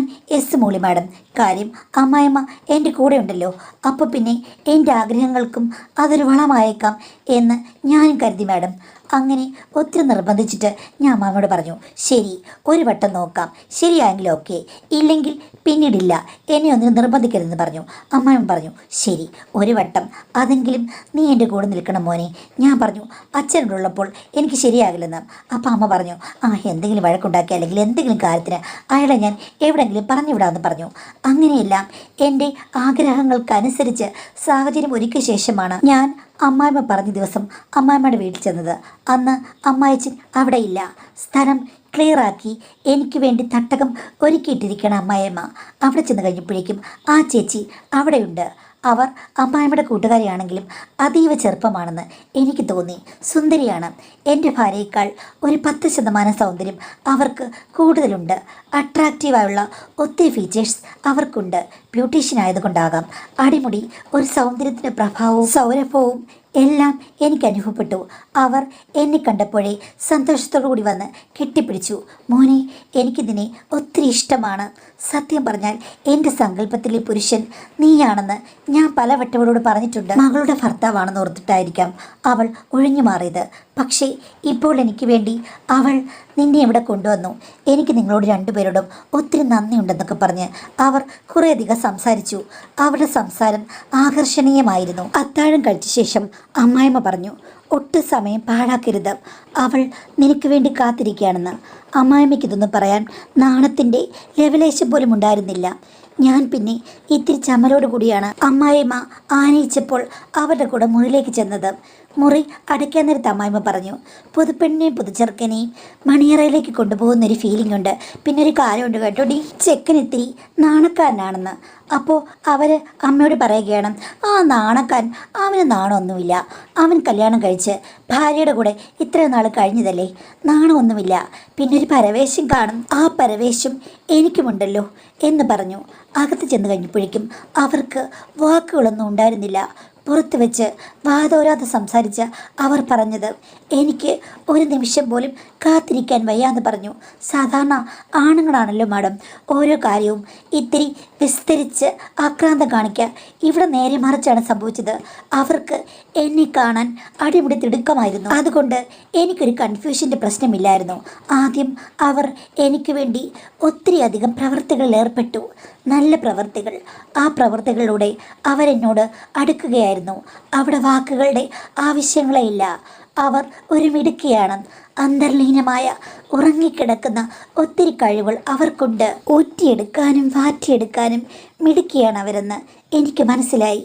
മൂളി മാഡം, കാര്യം അമ്മായിമ്മ എൻ്റെ കൂടെ ഉണ്ടല്ലോ, അപ്പോൾ പിന്നെ എൻ്റെ ആഗ്രഹങ്ങൾക്കും അതൊരു വളമായേക്കാം എന്ന് ഞാനും കരുതി മാഡം. അങ്ങനെ ഒത്തിരി നിർബന്ധിച്ചിട്ട് ഞാൻ അമ്മാമ്മയോട് പറഞ്ഞു, ശരി, ഒരു വട്ടം നോക്കാം, ശരിയായെങ്കിൽ ഓക്കെ, ഇല്ലെങ്കിൽ പിന്നീടില്ല, എന്നെ ഒന്നിനും നിർബന്ധിക്കരുതെന്ന് പറഞ്ഞു. അമ്മാമ്മ പറഞ്ഞു, ശരി, ഒരു വട്ടം, അതെങ്കിലും നീ എൻ്റെ കൂടെ നിൽക്കണം മോനെ. ഞാൻ പറഞ്ഞു, അച്ഛനോടുള്ളപ്പോൾ എനിക്ക് ശരിയാകില്ലെന്ന്. അപ്പം അമ്മ പറഞ്ഞു, എന്തെങ്കിലും വഴക്കുണ്ടാക്കി അല്ലെങ്കിൽ എന്തെങ്കിലും കാര്യത്തിന് അയാളെ ഞാൻ എവിടെയെങ്കിലും പറഞ്ഞു വിടാമെന്ന് പറഞ്ഞു. അങ്ങനെയെല്ലാം എൻ്റെ ആഗ്രഹങ്ങൾക്കനുസരിച്ച് സാഹചര്യം ഒരുക്കിയ ശേഷമാണ് ഞാൻ അമ്മായിമ്മ പറഞ്ഞ ദിവസം അമ്മായിമ്മയുടെ വീട്ടിൽ ചെന്നത്. അന്ന് അമ്മായിച്ചൻ അവിടെ ഇല്ല. സ്ഥലം ക്ലിയറാക്കി എനിക്ക് വേണ്ടി തട്ടകം ഒരുക്കിയിട്ടിരിക്കണം അമ്മായിയമ്മ. അവിടെ ചെന്ന് കഴിഞ്ഞപ്പോഴേക്കും ആ ചേച്ചി അവിടെയുണ്ട്. അവർ അമ്മായിമ്മയുടെ കൂട്ടുകാരിയാണെങ്കിലും അതീവ ചെറുപ്പമാണെന്ന് എനിക്ക് തോന്നി. സുന്ദരിയാണ്. എൻ്റെ ഭാര്യയേക്കാൾ ഒരു 10% സൗന്ദര്യം അവർക്ക് കൂടുതലുണ്ട്. അട്രാക്റ്റീവായുള്ള ഒത്തിരി ഫീച്ചേഴ്സ് അവർക്കുണ്ട്. ബ്യൂട്ടീഷ്യൻ ആയതുകൊണ്ടാകാം അടിമുടി ഒരു സൗന്ദര്യത്തിൻ്റെ പ്രഭാവവും സൗരഭവും എല്ലാം എനിക്ക് അനുഭവപ്പെട്ടു. അവർ എന്നെ കണ്ടപ്പോഴേ സന്തോഷത്തോടു കൂടി വന്ന് കെട്ടിപ്പിടിച്ചു. മോനെ, എനിക്കിതിനെ ഒത്തിരി ഇഷ്ടമാണ്. സത്യം പറഞ്ഞാൽ എൻ്റെ സങ്കല്പത്തിലെ പുരുഷൻ നീയാണെന്ന് ഞാൻ പലവട്ടവളോട് പറഞ്ഞിട്ടുണ്ട്. മകളുടെ ഭർത്താവാണെന്ന് ഓർത്തിട്ടായിരിക്കാം അവൾ ഒഴിഞ്ഞു മാറിയത്. പക്ഷേ ഇപ്പോൾ എനിക്ക് വേണ്ടി അവൾ നിന്നെ ഇവിടെ കൊണ്ടുവന്നു. എനിക്ക് നിങ്ങളോട് രണ്ടുപേരോടും ഒത്തിരി നന്ദിയുണ്ടെന്നൊക്കെ പറഞ്ഞ് അവർ കുറേയധികം സംസാരിച്ചു. അവരുടെ സംസാരം ആകർഷണീയമായിരുന്നു. അത്താഴം കഴിച്ച ശേഷം അമ്മായിമ്മ പറഞ്ഞു, ഒട്ടും സമയം പാഴാക്കരുത്. അവൾ നിനക്ക് വേണ്ടി കാത്തിരിക്കുകയാണെന്ന്. അമ്മായിമ്മയ്ക്ക് ഇതൊന്നും പറയാൻ നാണത്തിൻ്റെ ലെവലേശം പോലും ഉണ്ടായിരുന്നില്ല. ഞാൻ പിന്നെ ഇത്തിരി ചമ്മലോട് കൂടിയാണ് അമ്മായിമ്മ ആനയിച്ചപ്പോൾ അവരുടെ കൂടെ മുറിയിലേക്ക് ചെന്നത്. മുറി അടയ്ക്കാൻ നേരത്ത് അമ്മായിമ്മ പറഞ്ഞു, പുതുപ്പെണ്ണിനെയും പുതുചെറുക്കനെയും മണിയറയിലേക്ക് കൊണ്ടുപോകുന്നൊരു ഫീലിംഗ് ഉണ്ട്. പിന്നെ ഒരു കാര്യമുണ്ട് കേട്ടോടി, ചെക്കനിത്തിരി നാണക്കാരനാണെന്ന്. അപ്പോൾ അവർ അമ്മയോട് പറയുകയാണ്, ആ നാണക്കാൻ അവന് നാണമൊന്നുമില്ല. അവൻ കല്യാണം കഴിച്ച് ഭാര്യയുടെ കൂടെ ഇത്രയും നാൾ കഴിഞ്ഞതല്ലേ, നാണമൊന്നുമില്ല. പിന്നെ ഒരു പരവേശം കാണും, ആ പരവേശം എനിക്കുമുണ്ടല്ലോ എന്ന് പറഞ്ഞു. അകത്ത് ചെന്ന് കഴിഞ്ഞപ്പോഴേക്കും അവർക്ക് വാക്കുകളൊന്നും ഉണ്ടായിരുന്നില്ല. പുറത്ത് വെച്ച് വാതോരാതെ സംസാരിച്ച അവർ പറഞ്ഞത്, എനിക്ക് ഒരു നിമിഷം പോലും കാത്തിരിക്കാൻ വയ്യാന്ന് പറഞ്ഞു. സാധാരണ ആണുങ്ങളാണല്ലോ മാഡം ഓരോ കാര്യവും ഇത്തിരി വിസ്തരിച്ച് ആക്രാന്തം കാണിക്കുക. ഇവിടെ നേരെ മറിച്ചാണ് സംഭവിച്ചത്. അവർക്ക് എന്നെ കാണാൻ അടിമുടി തിടുക്കമായിരുന്നു. അതുകൊണ്ട് എനിക്കൊരു കൺഫ്യൂഷൻ്റെ പ്രശ്നമില്ലായിരുന്നു. ആദ്യം അവർ എനിക്ക് വേണ്ടി ഒത്തിരി അധികം പ്രവൃത്തികളിൽ ഏർപ്പെട്ടു, നല്ല പ്രവൃത്തികൾ. ആ പ്രവൃത്തികളിലൂടെ അവരെന്നോട് അടുക്കുകയായിരുന്നു. അവിടെ വാക്കുകളുടെ ആവശ്യങ്ങളേ ഇല്ല. അവർ ഒരു മിടുക്കിയാണ്. അന്തർലീനമായ ഉറങ്ങിക്കിടക്കുന്ന ഒത്തിരി കഴിവുകൾ അവർക്കുണ്ട്. ഊറ്റിയെടുക്കാനും വാറ്റിയെടുക്കാനും മിടുക്കിയാണ് അവരെന്ന് എനിക്ക് മനസ്സിലായി.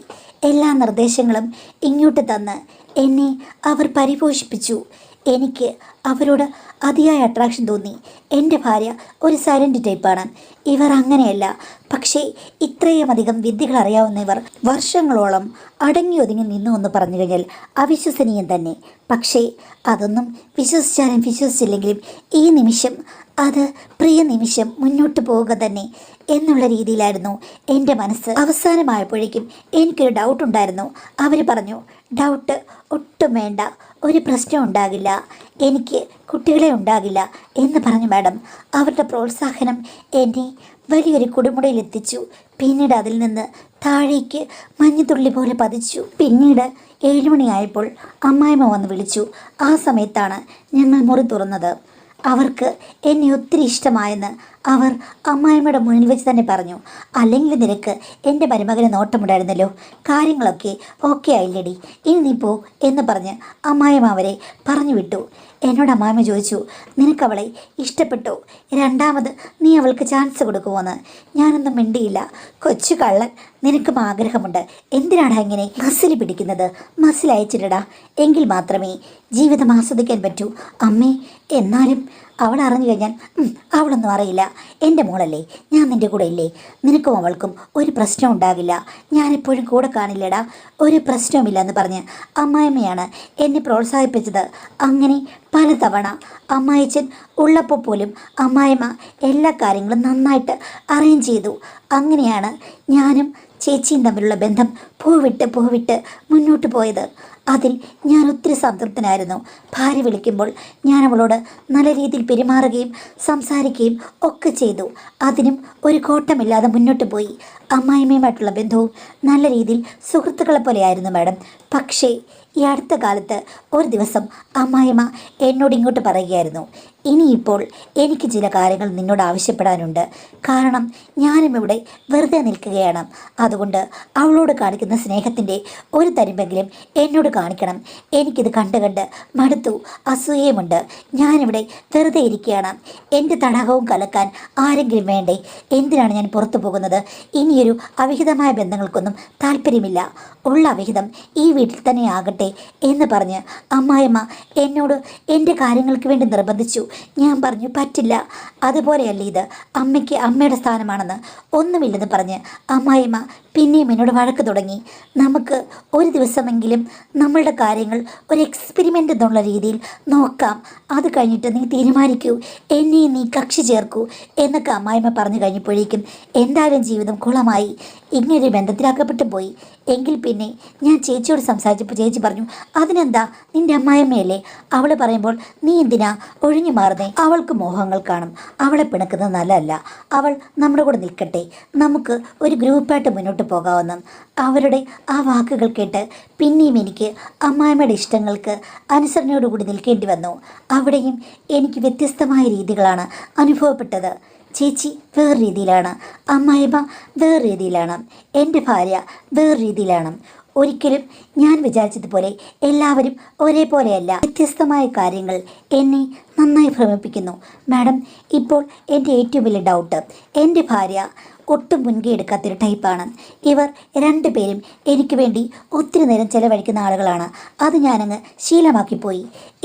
എല്ലാ നിർദ്ദേശങ്ങളും ഇങ്ങോട്ട് തന്ന് എന്നെ അവർ പരിപോഷിപ്പിച്ചു. എനിക്ക് അവരോട് അതിയായ അട്രാക്ഷൻ തോന്നി. എൻ്റെ ഭാര്യ ഒരു സൈലൻ്റ് ടൈപ്പാണ്. ഇവർ അങ്ങനെയല്ല. പക്ഷേ ഇത്രയും അധികം വിദ്യകൾ അറിയാവുന്നവർ വർഷങ്ങളോളം അടങ്ങി ഒതുങ്ങി നിന്നു എന്ന് പറഞ്ഞു കഴിഞ്ഞാൽ അവിശ്വസനീയം തന്നെ. പക്ഷേ അതൊന്നും വിശ്വസിച്ചാലും വിശ്വസിച്ചില്ലെങ്കിലും ഈ നിമിഷം അത് പ്രിയ നിമിഷം മുന്നോട്ട് പോവുക തന്നെ എന്നുള്ള രീതിയിലായിരുന്നു എൻ്റെ മനസ്സ്. അവസാനമായപ്പോഴേക്കും എനിക്കൊരു ഡൗട്ട് ഉണ്ടായിരുന്നു. അവർ പറഞ്ഞു, ഡൗട്ട് ഒട്ടും വേണ്ട, ഒരു പ്രശ്നം ഉണ്ടാകില്ല, എനിക്ക് കുട്ടികളെ ഉണ്ടാകില്ല എന്ന് പറഞ്ഞു മാഡം. അവരുടെ പ്രോത്സാഹനം എന്നെ വലിയൊരു കുളിമുടയിലെത്തിച്ചു. പിന്നീട് അതിൽ നിന്ന് താഴേക്ക് മഞ്ഞുതുള്ളി പോലെ പതിച്ചു. പിന്നീട് 7 മണിയായപ്പോൾ അമ്മായിമ്മ വന്ന് വിളിച്ചു. ആ സമയത്താണ് ഞങ്ങൾ മുറി തുറന്നത്. അവർക്ക് എന്നെ ഒത്തിരി ഇഷ്ടമായെന്ന് അവർ അമ്മായിമ്മയുടെ മുന്നിൽ വെച്ച് തന്നെ പറഞ്ഞു. അല്ലെങ്കിൽ നിനക്ക് എൻ്റെ മരുമകന് നോട്ടമുണ്ടായിരുന്നല്ലോ, കാര്യങ്ങളൊക്കെ ഓക്കെ ആയില്ലേടി, ഇനി നീ പോ എന്ന് പറഞ്ഞ് അമ്മായിമ്മ അവരെ പറഞ്ഞു വിട്ടു. എന്നോട് അമ്മായിമ്മ ചോദിച്ചു, നിനക്കവളെ ഇഷ്ടപ്പെട്ടോ, രണ്ടാമത് നീ അവൾക്ക് ചാൻസ് കൊടുക്കുമോയെന്ന്. ഞാനൊന്നും മിണ്ടിയില്ല. കൊച്ചു കള്ളൻ, നിനക്കും ആഗ്രഹമുണ്ട്, എന്തിനാടാ ഇങ്ങനെ മസിൽ പിടിക്കുന്നത്? മസിൽ അയച്ചിടടാ, എങ്കിൽ മാത്രമേ ജീവിതം ആസ്വദിക്കാൻ പറ്റൂ. അമ്മേ, എന്നാലും അവൾ അറിഞ്ഞു കഴിഞ്ഞാൽ അവളൊന്നും അറിയില്ല. എൻ്റെ മോളല്ലേ, ഞാൻ നിൻ്റെ കൂടെ ഇല്ലേ, നിനക്കും അവൾക്കും ഒരു പ്രശ്നം ഉണ്ടാകില്ല, ഞാനെപ്പോഴും കൂടെ കാണില്ലടാ, ഒരു പ്രശ്നവുമില്ല എന്ന് പറഞ്ഞ് അമ്മായിമ്മയാണ് എന്നെ പ്രോത്സാഹിപ്പിച്ചത്. അങ്ങനെ പലതവണ അമ്മായിച്ചൻ ഉള്ളപ്പോൾ പോലും അമ്മായിമ്മ എല്ലാ കാര്യങ്ങളും നന്നായിട്ട് അറേഞ്ച് ചെയ്തു. അങ്ങനെയാണ് ഞാനും ചേച്ചിയും തമ്മിലുള്ള ബന്ധം പൂവിട്ട് മുന്നോട്ട് പോയത്. അതിൽ ഞാൻ ഒത്തിരി സംതൃപ്തനായിരുന്നു. ഭാര്യ വിളിക്കുമ്പോൾ ഞാൻ അവളോട് നല്ല രീതിയിൽ പെരുമാറുകയും സംസാരിക്കുകയും ഒക്കെ ചെയ്തു. അതിനും ഒരു കോട്ടമില്ലാതെ മുന്നോട്ട് പോയി. അമ്മായിമ്മയുമായിട്ടുള്ള ബന്ധവും നല്ല രീതിയിൽ സുഹൃത്തുക്കളെ പോലെയായിരുന്നു മാഡം. പക്ഷേ ഈ അടുത്ത കാലത്ത് ഒരു ദിവസം അമ്മായിമ്മ എന്നോട് ഇങ്ങോട്ട് പറയുകയായിരുന്നു, ഇനിയിപ്പോൾ എനിക്ക് ചില കാര്യങ്ങൾ നിന്നോട് ആവശ്യപ്പെടാനുണ്ട്. കാരണം ഞാനും ഇവിടെ വെറുതെ നിൽക്കുകയാണ്. അതുകൊണ്ട് അവളോട് കാണിക്കുന്ന സ്നേഹത്തിൻ്റെ ഒരു തരിമ്പെങ്കിലും എന്നോട് കാണിക്കണം. എനിക്കിത് കണ്ട് കണ്ട് മടുത്തു, അസൂയമുണ്ട്. ഞാനിവിടെ വെറുതെ ഇരിക്കുകയാണ്. എൻ്റെ തടാകവും കലക്കാൻ ആരെങ്കിലും വേണ്ടേ? എന്തിനാണ് ഞാൻ പുറത്തു പോകുന്നത്? ഇനിയൊരു അവിഹിതമായ ബന്ധങ്ങൾക്കൊന്നും താല്പര്യമില്ല. ഉള്ള അവിഹിതം ഈ വീട്ടിൽ തന്നെ ആകട്ടെ എന്ന് പറഞ്ഞ് അമ്മായിയമ്മ എന്നോട് എൻ്റെ കാര്യങ്ങൾക്ക് വേണ്ടി നിർബന്ധിച്ചു. ഞാൻ പറഞ്ഞു പറ്റില്ല, അതുപോലെയല്ല ഇത്, അമ്മയ്ക്ക് അമ്മയുടെ സ്ഥാനമാണെന്ന്. ഒന്നുമില്ലെന്ന് പറഞ്ഞ് അമ്മായിയമ്മ പിന്നെയും എന്നോട് വഴക്ക് തുടങ്ങി. നമുക്ക് ഒരു ദിവസമെങ്കിലും നമ്മളുടെ കാര്യങ്ങൾ ഒരു എക്സ്പെരിമെൻ്റ് എന്നുള്ള രീതിയിൽ നോക്കാം, അത് കഴിഞ്ഞിട്ട് നീ തീരുമാനിക്കൂ, എന്നെ നീ കക്ഷി ചേർക്കൂ എന്നൊക്കെ അമ്മായിമ്മ പറഞ്ഞു കഴിഞ്ഞപ്പോഴേക്കും എന്തായാലും ജീവിതം കുളമായി. ഇങ്ങനൊരു ബന്ധത്തിലാക്കപ്പെട്ടു പോയി. എങ്കിൽ പിന്നെ ഞാൻ ചേച്ചിയോട് സംസാരിച്ചപ്പോൾ ചേച്ചി പറഞ്ഞു, അതിനെന്താ, നിൻ്റെ അമ്മായിമ്മയല്ലേ, അവൾ പറയുമ്പോൾ നീ എന്തിനാ ഒഴിഞ്ഞു മാറുന്നേ? അവൾക്ക് മോഹങ്ങൾ കാണും, അവളെ പിണക്കുന്നത് നല്ലതല്ല. അവൾ നമ്മുടെ കൂടെ നിൽക്കട്ടെ, നമുക്ക് ഒരു ഗ്രൂപ്പായിട്ട് മുന്നോട്ട് പോകാമെന്നും. അവരുടെ ആ വാക്കുകൾ കേട്ട് പിന്നെയും എനിക്ക് അമ്മായിമ്മയുടെ ഇഷ്ടങ്ങൾക്ക് അനുസരണയോടുകൂടി നിൽക്കേണ്ടി വന്നു. അവിടെയും എനിക്ക് വ്യത്യസ്തമായ രീതികളാണ് അനുഭവപ്പെട്ടത്. ചേച്ചി വേറെ രീതിയിലാണ്, അമ്മായിമ്മ വേറെ രീതിയിലാണ്, എൻ്റെ ഭാര്യ വേറെ രീതിയിലാണ്. ഒരിക്കലും ഞാൻ വിചാരിച്ചതുപോലെ എല്ലാവരും ഒരേപോലെയല്ല. വ്യത്യസ്തമായ കാര്യങ്ങൾ എന്നെ നന്നായി ഭ്രമിപ്പിക്കുന്നു. മാഡം, ഇപ്പോൾ എൻ്റെ ഏറ്റവും വലിയ ഡൗട്ട്, എൻ്റെ ഭാര്യ ഒട്ടും മുൻകൈ എടുക്കാത്തൊരു ടൈപ്പാണ്. ഇവർ രണ്ടുപേരും എനിക്ക് വേണ്ടി ഒത്തിരി നേരം ചിലവഴിക്കുന്ന ആളുകളാണ്. അത് ഞാനങ്ങ് ശീലമാക്കിപ്പോയി.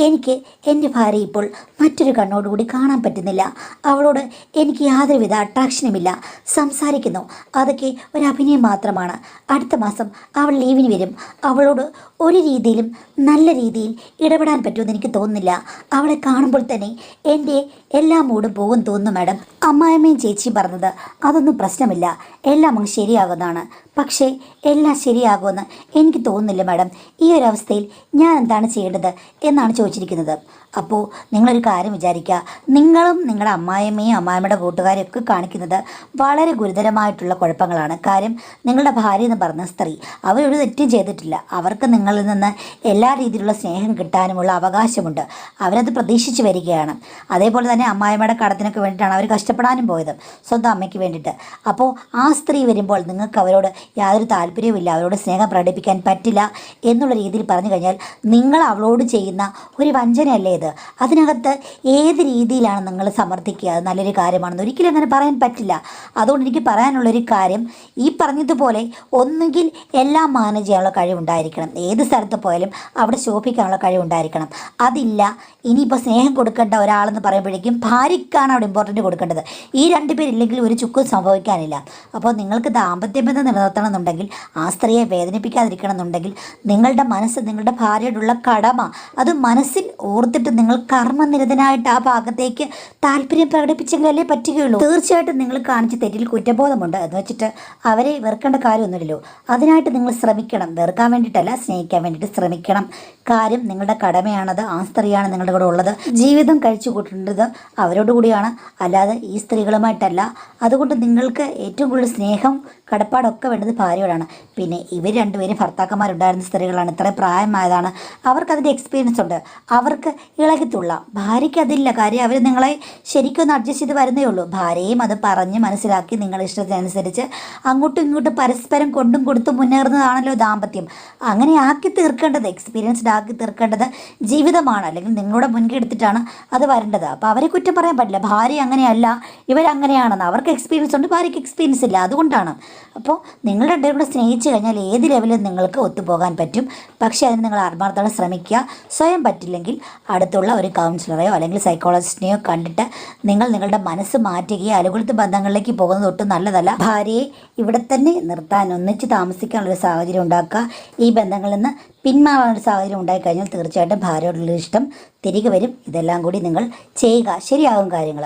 എനിക്ക് എൻ്റെ ഭാര്യ ഇപ്പോൾ മറ്റൊരു കണ്ണോടുകൂടി കാണാൻ പറ്റുന്നില്ല. അവളോട് എനിക്ക് യാതൊരുവിധ അട്രാക്ഷനുമില്ല. സംസാരിക്കുന്നു, അതൊക്കെ ഒരു അഭിനയം മാത്രമാണ്. അടുത്ത മാസം അവൾ ലീവിന് വരും. അവളോട് ഒരു രീതിയിലും നല്ല രീതിയിൽ ഇടപെടാൻ പറ്റുമെന്ന് എനിക്ക് തോന്നുന്നില്ല. അവളെ കാണുമ്പോൾ തന്നെ എൻ്റെ എല്ലാ മൂടും പോകും തോന്നുന്നു മാഡം. അമ്മായിമ്മയും ചേച്ചിയും പറഞ്ഞത് അതൊന്നും പ്രശ്നമില്ല, എല്ലാം അങ്ങ് ശരിയാകുന്നതാണ്. പക്ഷേ എല്ലാം ശരിയാകുമെന്ന് എനിക്ക് തോന്നുന്നില്ല മാഡം. ഈ ഒരു അവസ്ഥയിൽ ഞാൻ എന്താണ് ചെയ്യേണ്ടത് എന്നാണ് ചോദിച്ചിരിക്കുന്നത്. അപ്പോൾ നിങ്ങളൊരു കാര്യം വിചാരിക്കുക, നിങ്ങളും നിങ്ങളുടെ അമ്മായിയമ്മയും അമ്മായിമ്മയുടെ കൂട്ടുകാരെയൊക്കെ കാണിക്കുന്നത് വളരെ ഗുരുതരമായിട്ടുള്ള കുഴപ്പങ്ങളാണ്. കാര്യം നിങ്ങളുടെ ഭാര്യ എന്ന് പറഞ്ഞ സ്ത്രീ അവരൊരു തെറ്റും ചെയ്തിട്ടില്ല. അവർക്ക് നിങ്ങളിൽ നിന്ന് എല്ലാ രീതിയിലുള്ള സ്നേഹം കിട്ടാനുമുള്ള അവകാശമുണ്ട്. അവരത് പ്രതീക്ഷിച്ച് വരികയാണ്. അതേപോലെ തന്നെ അമ്മായിമ്മയുടെ കടത്തിനൊക്കെ വേണ്ടിയിട്ടാണ് അവർ കഷ്ടപ്പെടാനും പോയത്, സ്വന്തം അമ്മയ്ക്ക് വേണ്ടിയിട്ട്. അപ്പോൾ ആ സ്ത്രീ വരുമ്പോൾ നിങ്ങൾക്ക് അവരോട് യാതൊരു താല്പര്യവുമില്ല, അവരോട് സ്നേഹം പ്രകടിപ്പിക്കാൻ പറ്റില്ല എന്നുള്ള രീതിയിൽ പറഞ്ഞു കഴിഞ്ഞാൽ നിങ്ങൾ അവളോട് ചെയ്യുന്ന ഒരു വഞ്ചനയല്ലേ ഇത്? അതിനകത്ത് ഏത് രീതിയിലാണ് നിങ്ങൾ സമർത്ഥിക്കുക അത് നല്ലൊരു കാര്യമാണെന്ന് ഒരിക്കലും അങ്ങനെ പറയാൻ പറ്റില്ല. അതുകൊണ്ട് എനിക്ക് പറയാനുള്ളൊരു കാര്യം, ഈ പറഞ്ഞതുപോലെ ഒന്നുകിൽ എല്ലാം മാനേജ് ചെയ്യാനുള്ള കഴിവുണ്ടായിരിക്കണം, ഏത് സ്ഥലത്ത് പോയാലും അവിടെ ശോഭിക്കാനുള്ള കഴിവുണ്ടായിരിക്കണം. അതില്ല, ഇനിയിപ്പോൾ സ്നേഹം കൊടുക്കേണ്ട ഒരാളെന്ന് പറയുമ്പോഴേക്കും ഭാര്യയ്ക്കാണ് അവിടെ ഇമ്പോർട്ടൻറ്റ് കൊടുക്കേണ്ടത്. ഈ രണ്ടുപേരില്ലെങ്കിൽ ഒരു ചുക്കും സംഭവിക്കാനില്ല. അപ്പോൾ നിങ്ങൾക്ക് ദാമ്പത്യ ബന്ധം നിലനിർത്തണം എന്നുണ്ടെങ്കിൽ, ആ സ്ത്രീയെ വേദനിപ്പിക്കാതിരിക്കണം എന്നുണ്ടെങ്കിൽ, നിങ്ങളുടെ മനസ്സ് നിങ്ങളുടെ ഭാര്യയോടുള്ള കടമ അത് മനസ്സിൽ ഓർത്തിട്ട് നിങ്ങൾ കർമ്മനിരതനായിട്ട് ആ ഭാഗത്തേക്ക് താല്പര്യം പ്രകടിപ്പിച്ചെങ്കിലല്ലേ പറ്റുകയുള്ളൂ. തീർച്ചയായിട്ടും നിങ്ങൾ കാണിച്ച തെറ്റിൽ കുറ്റബോധമുണ്ട് എന്ന് വെച്ചിട്ട് അവരെ വെറുക്കേണ്ട കാര്യമൊന്നുമില്ലല്ലോ. അതിനായിട്ട് നിങ്ങൾ ശ്രമിക്കണം, വെറുക്കാൻ വേണ്ടിയിട്ടല്ല, സ്നേഹിക്കാൻ വേണ്ടിയിട്ട് ശ്രമിക്കണം. കാര്യം നിങ്ങളുടെ കടമയാണത്. ആ സ്ത്രീയാണ് നിങ്ങളുടെ കൂടെ ഉള്ളത്. ജീവിതം കഴിച്ചു കൂട്ടേണ്ടത് അവരോട് കൂടിയാണ്, അല്ലാതെ ഈ സ്ത്രീകളുമായിട്ടല്ല. അതുകൊണ്ട് നിങ്ങൾക്ക് ഏറ്റവും കൂടുതൽ സ്നേഹം കടപ്പാടൊക്കെ വേണ്ടത് ഭാര്യയോടാണ്. പിന്നെ ഇവർ രണ്ടുപേരും ഭർത്താക്കന്മാരുണ്ടായിരുന്ന സ്ത്രീകളാണ്, ഇത്രയും പ്രായമായതാണ്, അവർക്കതിൻ്റെ എക്സ്പീരിയൻസ് ഉണ്ട്. അവർക്ക് ഇളകിത്തുള്ളാം, ഭാര്യയ്ക്ക് അതില്ല. കാര്യം അവർ നിങ്ങളെ ശരിക്കും ഒന്ന് അഡ്ജസ്റ്റ് ചെയ്ത് വരുന്നേ ഉള്ളൂ. ഭാര്യയും അത് പറഞ്ഞ് മനസ്സിലാക്കി നിങ്ങളുടെ ഇഷ്ടത്തിനനുസരിച്ച് അങ്ങോട്ടും ഇങ്ങോട്ടും പരസ്പരം കൊണ്ടും കൊടുത്തും മുന്നേറുന്നതാണല്ലോ ദാമ്പത്യം. അങ്ങനെ ആക്കി തീർക്കേണ്ടത്, എക്സ്പീരിയൻസ്ഡ് ആക്കി തീർക്കേണ്ടത് ജീവിതമാണ്. അല്ലെങ്കിൽ നിങ്ങളുടെ മുൻകൈ എടുത്തിട്ടാണ് അത് വരേണ്ടത്. അപ്പോൾ അവരെ കുറ്റം പറയാൻ പറ്റില്ല. ഭാര്യ അങ്ങനെയല്ല, ഇവരങ്ങനെയാണെന്ന്. അവർക്ക് എക്സ്പീരിയൻസ് ഉണ്ട്, ഭാര്യയ്ക്ക് എക്സ്പീരിയൻസ് ഇല്ല, അതുകൊണ്ടാണ്. അപ്പോൾ നിങ്ങളുടെ രണ്ടുപേരും കൂടെ സ്നേഹിച്ച് കഴിഞ്ഞാൽ ഏത് ലെവലിൽ നിങ്ങൾക്ക് ഒത്തുപോകാൻ പറ്റും. പക്ഷേ അതിന് നിങ്ങൾ ആത്മാർത്ഥത്തോടെ ശ്രമിക്കുക. സ്വയം പറ്റില്ലെങ്കിൽ അടുത്തുള്ള ഒരു കൗൺസിലറെയോ അല്ലെങ്കിൽ സൈക്കോളജിസ്റ്റിനെയോ കണ്ടിട്ട് നിങ്ങൾ നിങ്ങളുടെ മനസ്സ് മാറ്റുകയോ അനുകൂലത്തെ ബന്ധങ്ങളിലേക്ക് പോകുന്നത് ഒട്ടും നല്ലതല്ല. ഭാര്യയെ ഇവിടെ തന്നെ നിർത്താൻ, ഒന്നിച്ച് താമസിക്കാനുള്ളൊരു സാഹചര്യം ഉണ്ടാക്കുക. ഈ ബന്ധങ്ങളിൽ നിന്ന് പിന്മാറാനൊരു സാഹചര്യം ഉണ്ടായിക്കഴിഞ്ഞാൽ തീർച്ചയായിട്ടും ഭാര്യയോടുള്ള ഇഷ്ടം തിരികെ വരും. ഇതെല്ലാം കൂടി നിങ്ങൾ ചെയ്യുക, ശരിയാകും കാര്യങ്ങൾ.